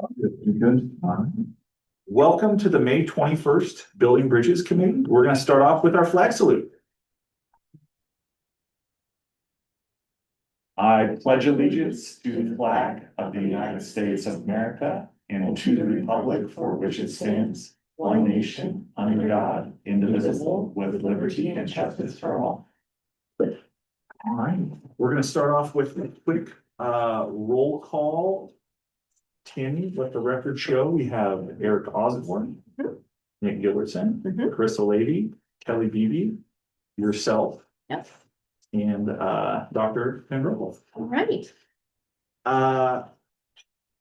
Good. Welcome to the May 21st Building Bridges Committee. We're going to start off with our flag salute. I pledge allegiance to the flag of the United States of America and to the republic for which it stands, one nation, under God, indivisible, with liberty and justice for all. All right, we're going to start off with a quick roll call. Tammy, let the record show we have Eric Osborne, Nick Gilbertson, Chris O'Leary, Kelly Beebe, yourself. Yep. And Dr. Pembroke. All right.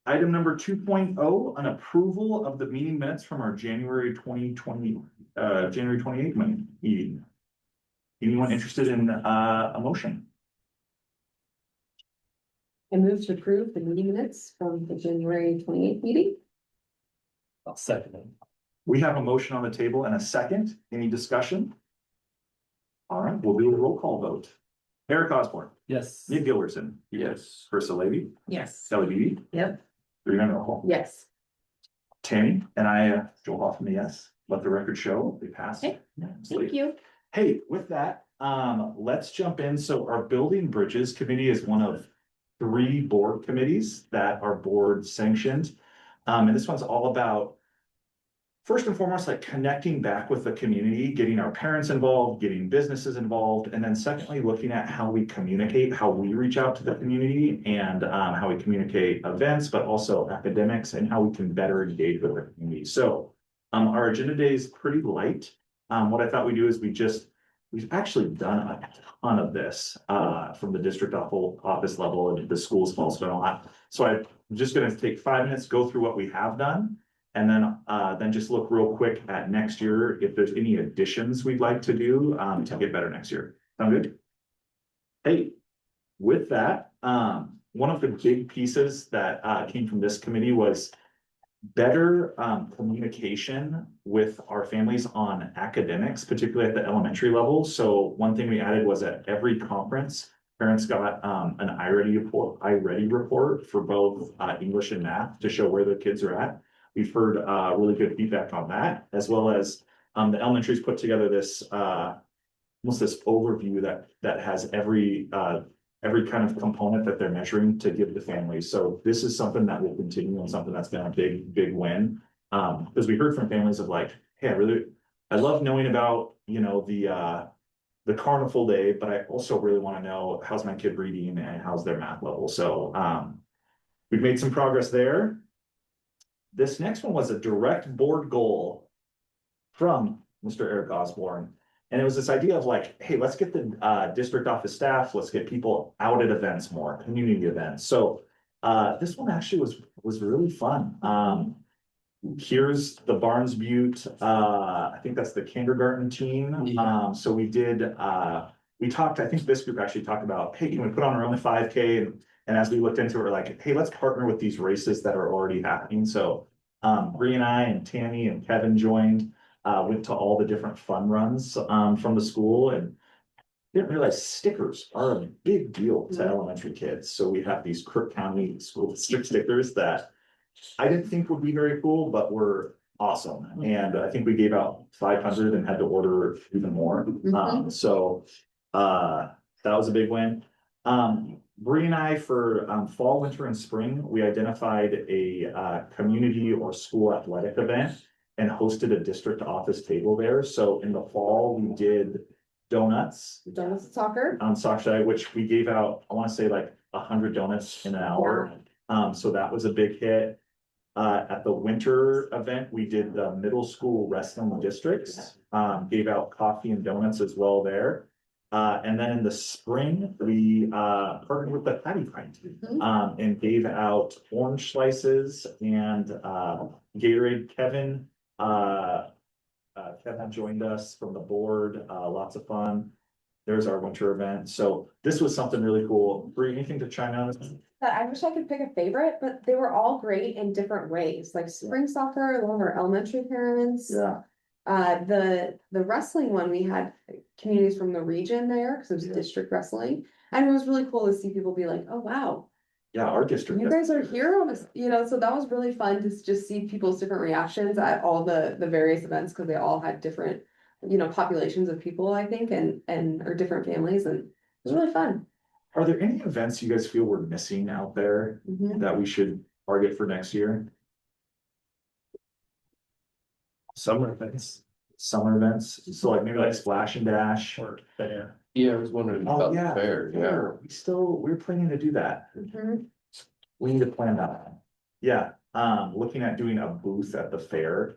Item number 2.0, an approval of the meeting minutes from our January 2020, January 28th meeting. Anyone interested in a motion? I move to approve the meeting minutes from the January 28th meeting. I'll second it. We have a motion on the table and a second. Any discussion? All right, we'll do a roll call vote. Eric Osborne, Yes. Nick Gilbertson, Yes. Chris O'Leary, Yes. Kelly Beebe, Yep. 3-member roll call. Yes. Tammy and I, Joel Hoffman, yes. Let the record show they passed. Okay. Thank you. Hey, with that, let's jump in. So our Building Bridges Committee is one of 3 board committees that are board sanctioned. And this one's all about, first and foremost, like connecting back with the community, getting our parents involved, getting businesses involved, and then secondly, looking at how we communicate, how we reach out to the community, and how we communicate events, but also academics, and how we can better engage with the community. So our agenda day is pretty light. What I thought we'd do is we've actually done a ton of this from the district office level, and the schools have also done a lot. So I'm just gonna take 5 minutes, go through what we have done, and then just look real quick at next year, if there's any additions we'd like to do to get better next year. Sound good? Hey, with that, one of the big pieces that came from this committee was better communication with our families on academics, particularly at the elementary level. So one thing we added was at every conference, parents got an iReady report for both English and math to show where their kids are at. We've heard really good feedback on that, as well as the elementary's put together this almost this overview that has every kind of component that they're measuring to give the families. So this is something that will continue and something that's been a big win. Because we heard from families of like, hey, I love knowing about, you know, the carnival day, but I also really want to know how's my kid reading and how's their math level. So we've made some progress there. This next one was a direct board goal from Mr. Eric Osborne. And it was this idea of like, hey, let's get the district office staff, let's get people out at events more, community events. So this one actually was really fun. Here's the Barnes Butte, I think that's the kindergarten team. Yeah. So we talked, I think this group actually talked about, hey, can we put on our own 5K? And as we looked into it, we're like, hey, let's partner with these races that are already happening. So Bree and I and Tammy and Kevin joined, went to all the different fun runs from the school, and didn't realize stickers are a big deal to elementary kids. So we have these Crook County School District stickers that I didn't think would be very cool, but were awesome. And I think we gave out 500 and had to order even more. So that was a big win. Bree and I, for fall, winter, and spring, we identified a community or school athletic event and hosted a district office table there. So in the fall, we did donuts. Donuts soccer. On soccer, which we gave out, I want to say like 100 donuts in an hour. So that was a big hit. At the winter event, we did the middle school wrestling districts, gave out coffee and donuts as well there. And then in the spring, we partnered with the Patty Pint and gave out orange slices and Gatorade. Kevin joined us from the board, lots of fun. There's our winter event. So this was something really cool. Bree, anything to chime in on? I wish I could pick a favorite, but they were all great in different ways, like spring soccer, along our elementary parents. Yeah. The wrestling one, we had communities from the region there, because it was district wrestling. And it was really cool to see people be like, oh, wow, Yeah, our district. You guys are here on this, so that was really fun to just see people's different reactions at all the various events, because they all had different, populations of people, I think, or different families, and it was really fun. Are there any events you guys feel we're missing out there Mhm. that we should target for next year? Summer events Summer events, so like maybe like Splash and Dash. or fair. Yeah, I was wondering Oh, about yeah, the fair, yeah. fair. We're planning to do that. Mhm. We need to plan that. Yeah, looking at doing a booth at the fair.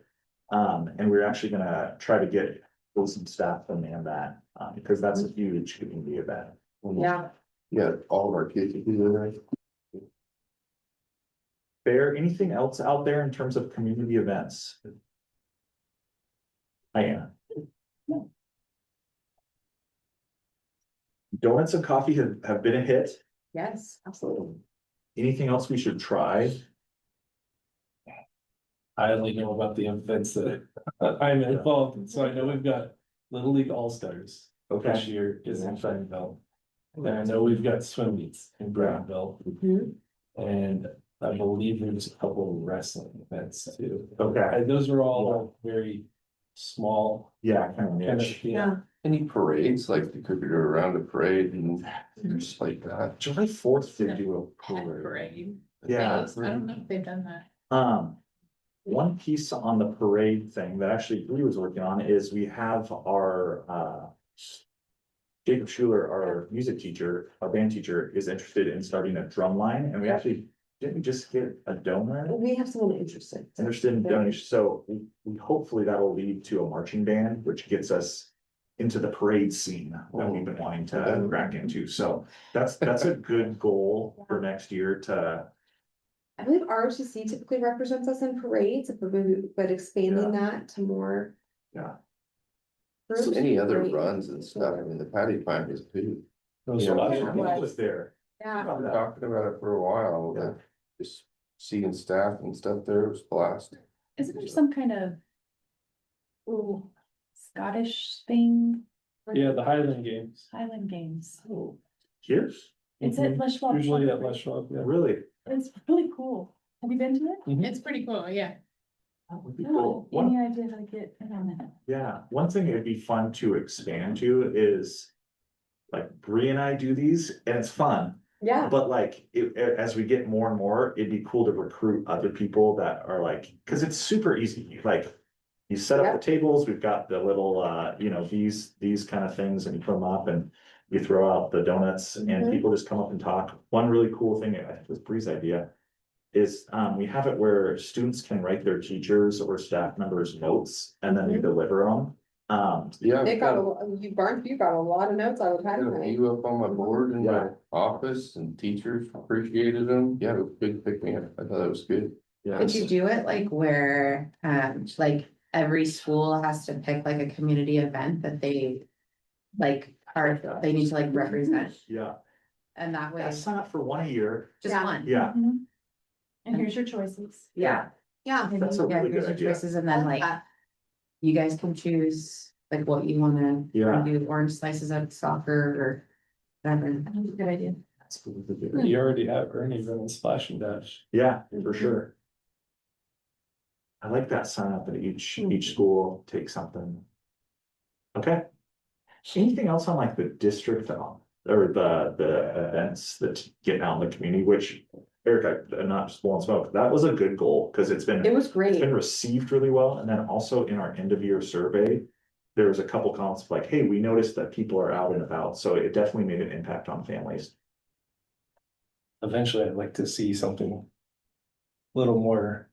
And we're actually gonna try to get some staff to man that, because that's a huge community event. Yeah, Yeah, all of our kids would be there. Fair, anything else out there in terms of community events? I am. Donuts and coffee have been a hit. yes, absolutely. Anything else we should try? I only know about the events that I'm involved in, so I know we've got Little League All-Stars this Okay, year is in Bentonville. And I know we've got swim meets in Brownville, Mhm. and I believe there's a couple of wrestling events too. okay, And those are all very small, yeah, kind of kind niche. of, yeah. Any parades, like they could go around a parade and just like that. July 4th, they do a Pet parade. parade. Yeah. I don't know if they've done that. One piece on the parade thing that actually Bree was working on is we have our, Jacob Schuler, our music teacher, our band teacher, is interested in starting a drum line, and we actually, didn't we just get a donor? We have someone interested. Interested in donation, so we hopefully that'll lead to a marching band, which gets us into the parade scene that we've been wanting to crack into, so that's a good goal for next year to. I believe ROTC typically represents us in parades, but expanding that to more. Yeah. So groups any would be other great. runs and stuff, I mean, the patty pine was big. Those Yeah. are I lots think of- it was there. Yeah, I've been talking about it for a while, Yeah. like, just seeing staff and stuff there was blast. Isn't there some kind of Scottish thing, Yeah, the Highland Games, Highland Games? Oh, here, It's at Les Schwab. usually at Les Schwab, yeah. really? It's really cool. Have you been to it? Mhm. It's pretty cool, yeah. That would be I don't cool. have One, any idea how to get in on that. yeah, one thing it'd be fun to expand to is. Like Bree and I do these and it's fun, yeah, but like as we get more and more, it'd be cool to recruit other people that are like, cause it's super easy, like. You set up Yeah. the tables, we've got the little, these kind of things and you put them up and you throw out the donuts and Mhm. people just come up and talk. One really cool thing, I think was Bree's idea. Is we have it where students can write their teachers or staff members' notes and then we Mhm. deliver them. Yeah. it I've got, got you got a lot of notes I would have. a few up on my board in my Yeah. office and teachers appreciated them. Yeah, it was a big pick me up. I thought it was good. Yeah. Could you do it like where, like every school has to pick like a community event that they. Like they need to like represent, Yeah, and that way, yeah, sign up for one a year, just Yeah. one. yeah. Mhm. And here's your choices. Yeah, Yeah. That's a yeah, really here's good your idea. choices, and then like. You guys can choose like what you wanna Yeah. do, orange slices of soccer or whatever. That's a good idea. That's really good. You already have Ernie running Splash and Dash. Yeah, for Mhm. sure. I like that sign up at each school, take something. Okay. Anything else on like the district or the events that get out in the community, which Eric, I'm not just blowing smoke, that was a good goal, cause It was it's great. been received really well, and then also in our end of year survey. There was a couple comments like, hey, we noticed that people are out and about, so it definitely made an impact on families. Eventually, I'd like to see something. A little more.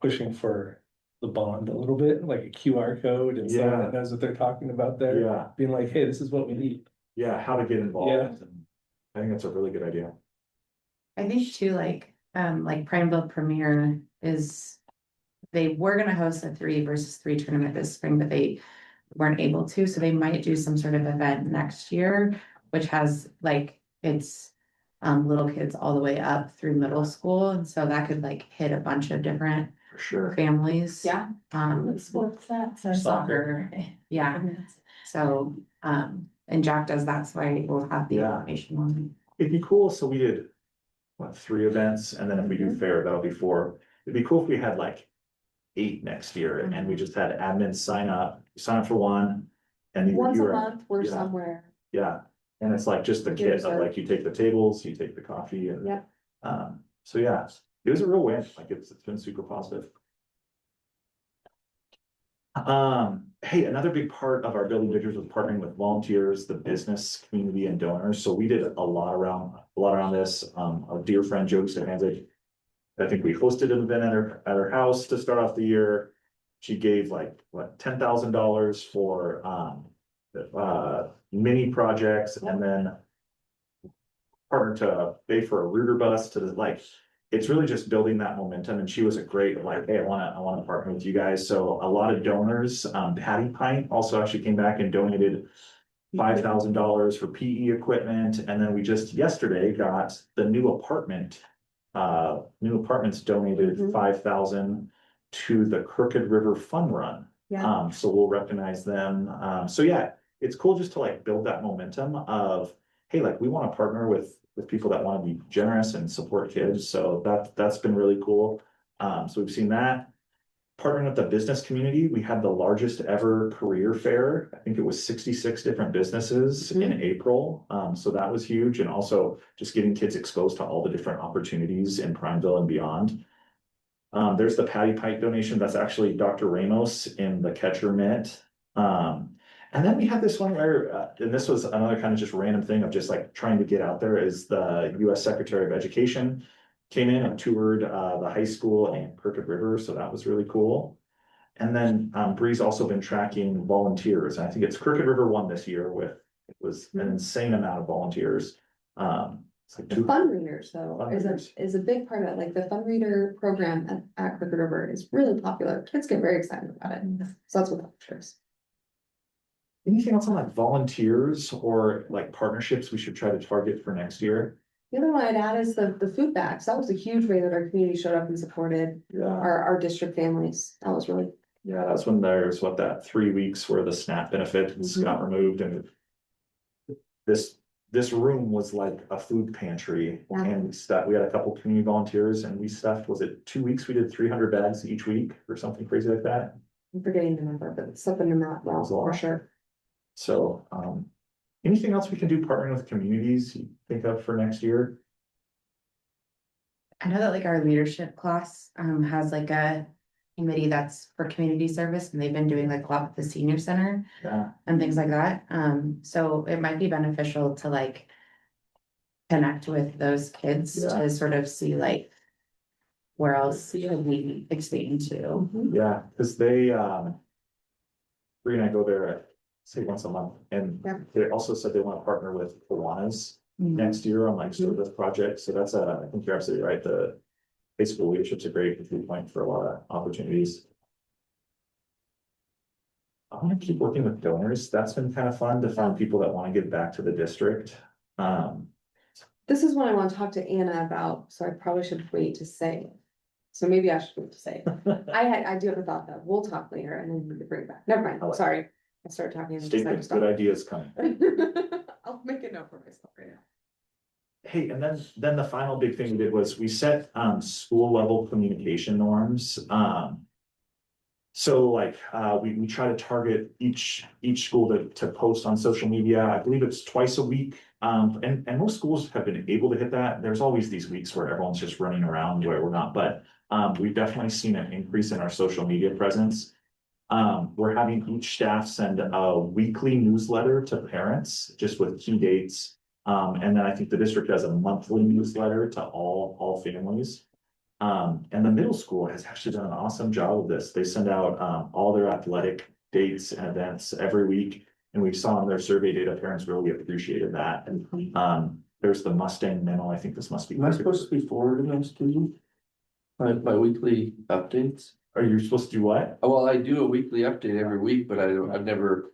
Pushing for the bond a little bit, like a QR code and someone Yeah. that knows what they're talking about there. Yeah, Being like, hey, this is what we need. yeah, how to get involved. And I think that's a really good idea. I think too, like Prineville Premier is. They were gonna host a 3 versus 3 tournament this spring, but they weren't able to, so they might do some sort of event next year. Which has like, it's little kids all the way up through middle school, and so that could like hit a bunch of different For sure. families. Yeah. What sport's that? Soccer, yeah, so, and Jack does that, so I will have the Yeah. information on it'd be cool, so we did. What, 3 events, and then if we do fair, that'll be 4. It'd be cool if we had like 8 next year, and we just had admins sign up, you sign up for one. And you Once a were, month, we're yeah. somewhere. yeah, and it's like just the Dinner kit of served. like, you take the tables, you take the coffee and. Yep. So yeah, it was a real win, like it's been super positive. Hey, another big part of our building bridges was partnering with volunteers, the business community and donors, so we did a lot around this, our dear friend Joe Stefanczyk. I think we hosted an event at her house to start off the year. She gave like, what, $10,000 for, mini projects, and then partnered to pay for a router bus to like, it's really just building that momentum, and she was a great, like, hey, I wanna partner with you guys, so a lot of donors, Patty Pint also actually came back and donated $5,000 for PE equipment, and then we just yesterday got the new apartments donated Mhm. 5,000 to the Crooked River Fun Run. Yeah. So we'll recognize them, so yeah, it's cool just to like build that momentum of, hey, like, we wanna partner with people that wanna be generous and support kids, so that's been really cool. So we've seen that. Partnering with the business community, we had the largest ever career fair. I think it was 66 different businesses in April. So that was huge, and also just getting kids exposed to all the different opportunities in Prineville and beyond. There's the Patty Pike donation. That's actually Dr. Ramos in the Catcher Mitt. And then we had this one where, and this was another kind of just random thing of just like trying to get out there, is the US Secretary of Education came in and toured the high school and Crooked River, so that was really cool. And then Bree's also been tracking volunteers, and I think it's Crooked River won this year with, it was an insane amount of volunteers. It's like The fun readers though Fun readers. is a big part of it, like the fun reader program at Crooked River is really popular, kids get very excited about it, so that's what that shows. Anything else on like volunteers or like partnerships we should try to target for next year? The other one I'd add is the food bags, that was a huge way that our community showed up and supported Yeah, our district families, that was really. yeah, that's when there's that 3 weeks where the SNAP benefits got removed, and this room was like a food pantry, Yeah. and we had a couple community volunteers, and we stuffed, was it 2 weeks? We did 300 bags each week or something crazy like that. I'm forgetting the number, but it's something in that realm was a lot. for sure. So, anything else we can do partnering with communities you think of for next year? I know that like our leadership class has like a committee that's for community service, and they've been doing like a lot with the senior center Yeah, and things like that. So it might be beneficial to like connect with those kids Yeah. to sort of see like where else could we expand to. yeah, because they, Bree and I go there, say once a month, and Yeah. they also said they want to partner with Kiwanis next year on like service projects, so that's I think you're absolutely right, the high school leadership's a great viewpoint for a lot of opportunities. I want to keep working with donors, that's been kind of fun to find people that want to give back to the district. This is what I want to talk to Anna about, so I probably should wait to say it. So maybe I should wait to say it. I do have a thought though, we'll talk later and then we can bring it back, never mind, I like sorry, I started talking. and just Statements, good ideas coming. I'll make a note for myself right now. Hey, and then the final big thing we did was we set school level communication norms. So like we try to target each school to post on social media. I believe it's twice a week. And most schools have been able to hit that. There's always these weeks where everyone's just running around where we're not, but we've definitely seen an increase in our social media presence. We're having each staff send a weekly newsletter to parents just with key dates. And then I think the district has a monthly newsletter to all families. And the middle school has actually done an awesome job of this. They send out all their athletic dates and events every week. And we saw in their survey data, parents really appreciated that. And there's the Mustang Memo. I think this must be. Am I supposed to be forwarding those to you? My weekly updates? Are you supposed to do what? Oh, well, I do a weekly update every week, but I've never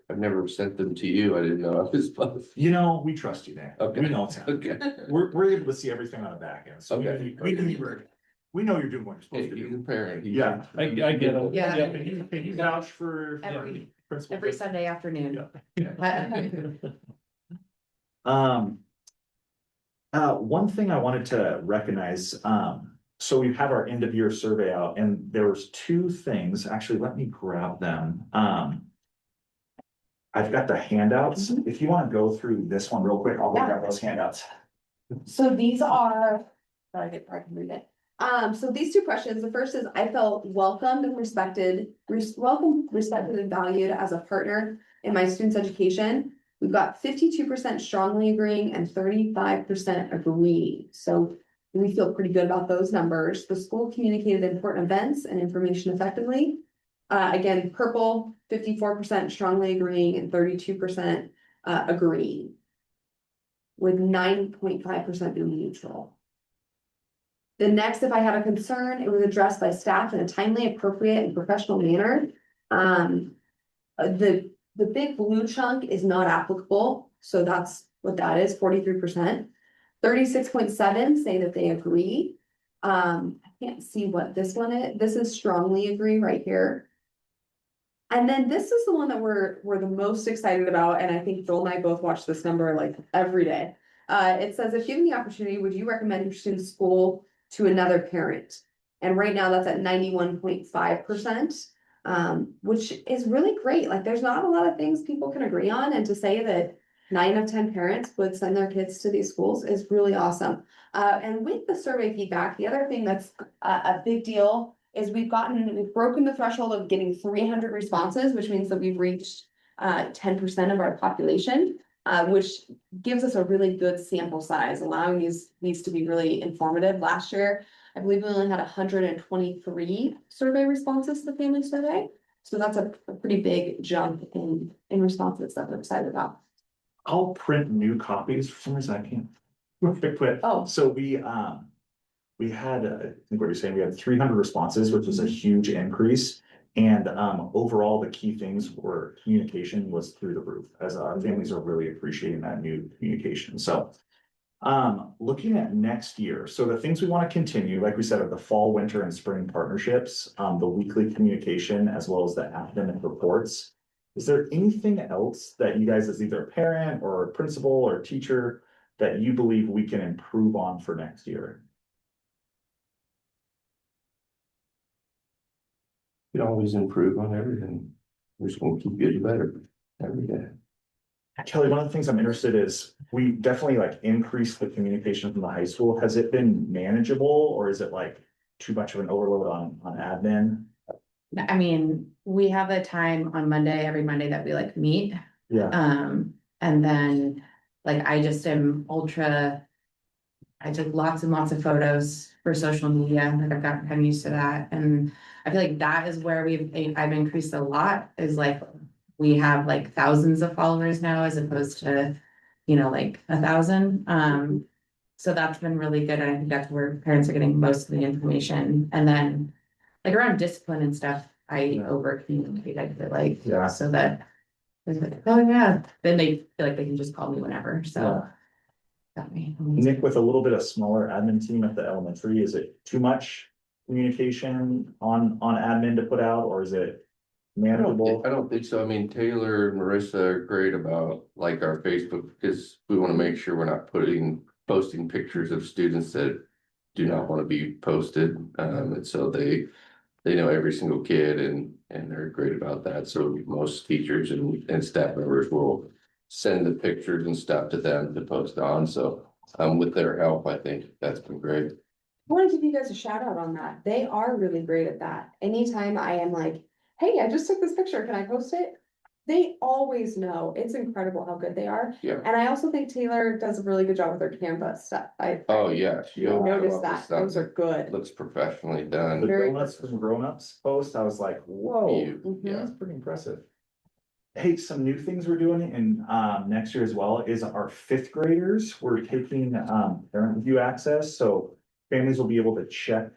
sent them to you. I didn't know I was supposed. You know, we trust you there. Okay. We know it's happening. Okay. We're able to see everything on the back end. So Okay. we know you're doing what you're Hey, supposed to he's do. a parent. He's- Yeah. I get it. Yeah. Can you vouch for? Every- Principal? Every Sunday afternoon. Um, One thing I wanted to recognize, so we have our end of year survey out and there was two things, actually, let me grab them. I've got the handouts. If you want to go through this one real quick, I'll go grab those handouts. So these are, I can read it. So these two questions, the first is, I felt welcomed and respected, respected and valued as a partner in my students' education. We've got 52% strongly agreeing and 35% agree. So we feel pretty good about those numbers. The school communicated important events and information effectively. Again, purple, 54% strongly agreeing and 32% agreeing. With 9.5% being neutral. The next, if I had a concern, it was addressed by staff in a timely, appropriate, and professional manner. The big blue chunk is not applicable, so that's what that is, 43%. 36.7 say that they agree. I can't see what this one is. This is strongly agree right here. And then this is the one that we're the most excited about, and I think Joel and I both watch this number like every day. It says, if given the opportunity, would you recommend your student's school to another parent? And right now that's at 91.5%, which is really great. Like, there's not a lot of things people can agree on, and to say that 9 of 10 parents would send their kids to these schools is really awesome. And with the survey feedback, the other thing that's a big deal is we've broken the threshold of getting 300 responses, which means that we've reached 10% of our population, which gives us a really good sample size, allowing these to be really informative. Last year, I believe we only had 123 survey responses to the family survey. So that's a pretty big jump in responses that we're excited about. I'll print new copies. For some reason I can't. But, Oh. so we had, I think what you're saying, we had 300 responses, which was a huge increase. And, overall, the key things were communication was through the roof, as our families are really appreciating that new communication. So, looking at next year, so the things we want to continue, like we said, are the fall, winter, and spring partnerships, the weekly communication, as well as the academic reports. Is there anything else that you guys, as either a parent or a principal or teacher, that you believe we can improve on for next year? You can always improve on everything. We're just gonna keep getting better every day. Kelly, one of the things I'm interested is, we definitely like increased the communication from the high school. Has it been manageable, or is it like too much of an overload on admin? I mean, we have a time on Monday, every Monday that we like meet. Yeah. And then, like, I took lots and lots of photos for social media, like I've gotten kind of used to that, and I feel like that is where I've increased a lot, is like, we have like thousands of followers now as opposed to, like 1,000. So that's been really good, and I think that's where parents are getting most of the information, and then like around discipline and stuff, I over communicate, I feel like. Yeah. So that, it's like, oh yeah, then they feel like they can just call me whenever, so. Got me. Nick, with a little bit of smaller admin team at the elementary, is it too much communication on admin to put out, or is it manageable? I don't think so. I mean, Taylor and Marissa are great about like our Facebook, because we want to make sure we're not posting pictures of students that do not want to be posted. And so they know every single kid, and they're great about that. So most teachers and staff members will send the pictures and stuff to them to post on. So with their help, I think that's been great. I want to give you guys a shout out on that. They are really great at that. Anytime I am like, hey, I just took this picture, can I post it? They always know. It's incredible how good they are. Yeah. And I also think Taylor does a really good job with her Canva stuff. Oh, yeah. I noticed that. Those are good. Looks professionally done. The Very donuts from grown-ups post, I was like, whoa, You- yeah, that's pretty impressive. Hey, some new things we're doing in next year as well is our 5th graders, we're taking parent review access, so families will be able to check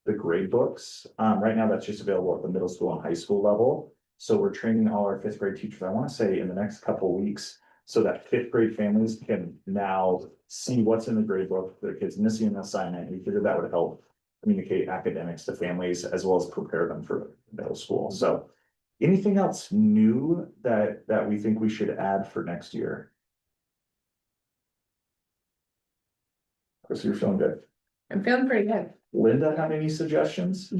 the grade books. Right now, that's just available at the middle school and high school level. So we're training all our 5th grade teachers, I want to say in the next couple of weeks, so that 5th grade families can now see what's in the grade book, if their kids missing an assignment. We figured that would help communicate academics to families as well as prepare them for middle school. So anything else new that we think we should add for next year? Chris, you're feeling good. I'm feeling pretty good. Linda, have any suggestions?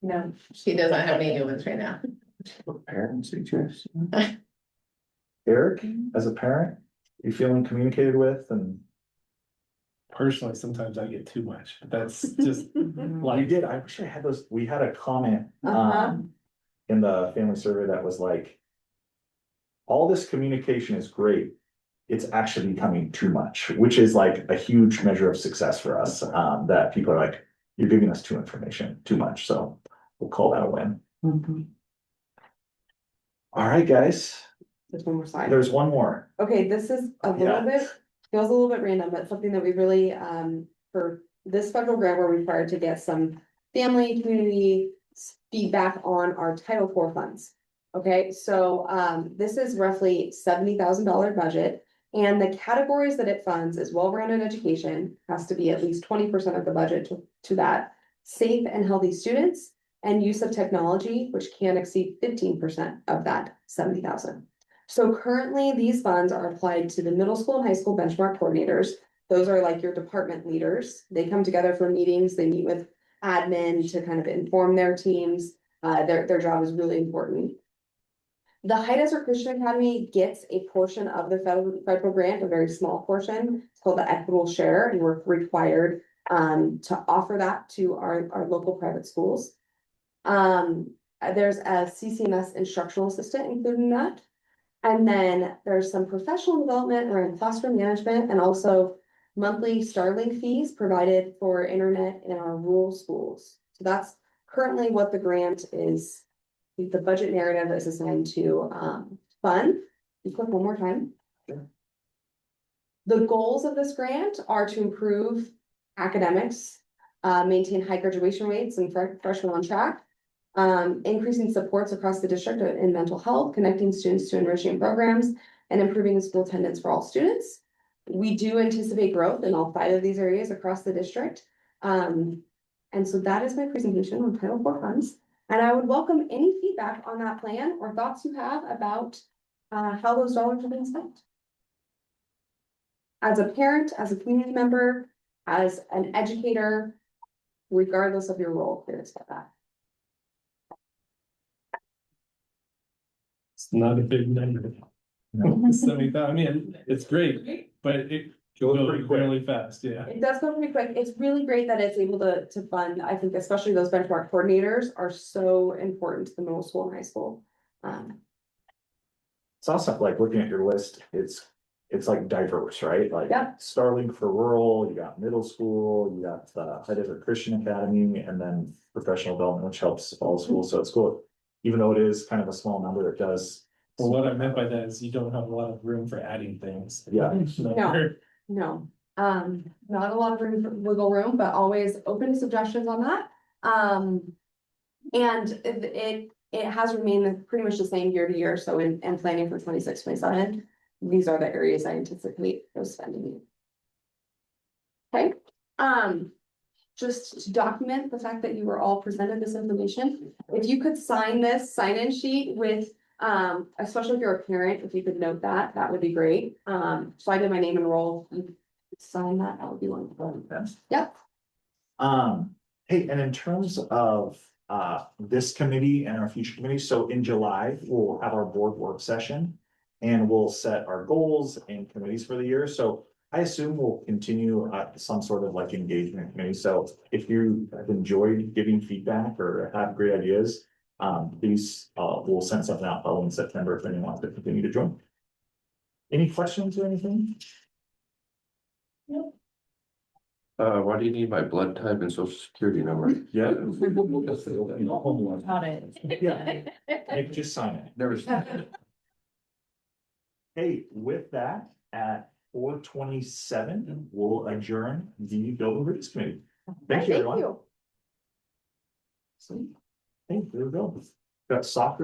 No, she doesn't have any new ones right now. Parent suggestion. Eric, as a parent, you feeling communicated with and Personally, sometimes I get too much, but that's just well, you did, I wish I had those, we had a comment, Uh-huh. in the family survey that was like. All this communication is great. It's actually becoming too much, which is like a huge measure of success for us, that people are like, you're giving us too much, so we'll call that a win. All right, guys, There's one more slide. there's one more. Okay, this is a little Yeah. bit, feels a little bit random, but something that we really, for this federal grant, we're required to get some family, community feedback on our Title IV funds. Okay, so, this is roughly $70,000 budget, and the categories that it funds is well-rounded education, has to be at least 20% of the budget to that. Safe and healthy students, and use of technology, which can exceed 15% of that 70,000. So currently, these funds are applied to the middle school and high school benchmark coordinators. Those are like your department leaders. They come together for meetings, they meet with admin to kind of inform their teams. Their job is really important. The High Desert Christian Academy gets a portion of the federal grant, a very small portion. It's called the Equitable Share, and we're required to offer that to our local private schools. There's a CCMS instructional assistant included in that. And then there's some professional development around classroom management and also monthly Starlink fees provided for internet in our rural schools. So that's currently what the grant is. The budget narrative is assigned to fund. You click one more time. The goals of this grant are to improve academics, maintain high graduation rates and freshmen on track, increasing supports across the district in mental health, connecting students to enriching programs, and improving school attendance for all students. We do anticipate growth in all 5 of these areas across the district. And so that is my presentation on Title IV funds. And I would welcome any feedback on that plan or thoughts you have about how those dollars are being spent. As a parent, as a community member, as an educator, regardless of your role, curious about that. it's not a big number. No. 70,000, I mean, it's great, but it Goes goes pretty quick. really fast, yeah. It does go pretty quick. It's really great that it's able to fund, I think especially those benchmark coordinators are so important to the middle school and high school. It's also like looking at your list, it's like diverse, right? Like Yeah. Starlink for rural, you got middle school, you got the High Desert Christian Academy, and then professional development, which helps all schools. So it's cool. Even though it is kind of a small number, it does. Well, what I meant by that is you don't have a lot of room for adding things. Yeah. No, not a lot of room for wiggle room, but always open to suggestions on that. And it has remained pretty much the same year to year, so in planning for 26-27, these are the areas I anticipate those spending. Okay, just to document the fact that you were all presented this information, if you could sign this sign-in sheet with, especially if you're a parent, if you could note that, that would be great. So I did my name and role, you could sign that, that would be wonderful. Yep. Hey, and in terms of this committee and our future committees, so in July, we'll have our board work session. And we'll set our goals and committees for the year, so I assume we'll continue some sort of like engagement committee, so if you have enjoyed giving feedback or have great ideas. Please, we'll send something out in September if anyone wants to continue to join. Any questions or anything? Why do you need my blood type and social security number? Yeah. Got it. Yeah. Nick, just sign it. Never. Hey, with that, at 4:27, we'll adjourn the Building Bridges Committee. Thank you, everyone. you. Sweet. Hey, there we go. Got soccer.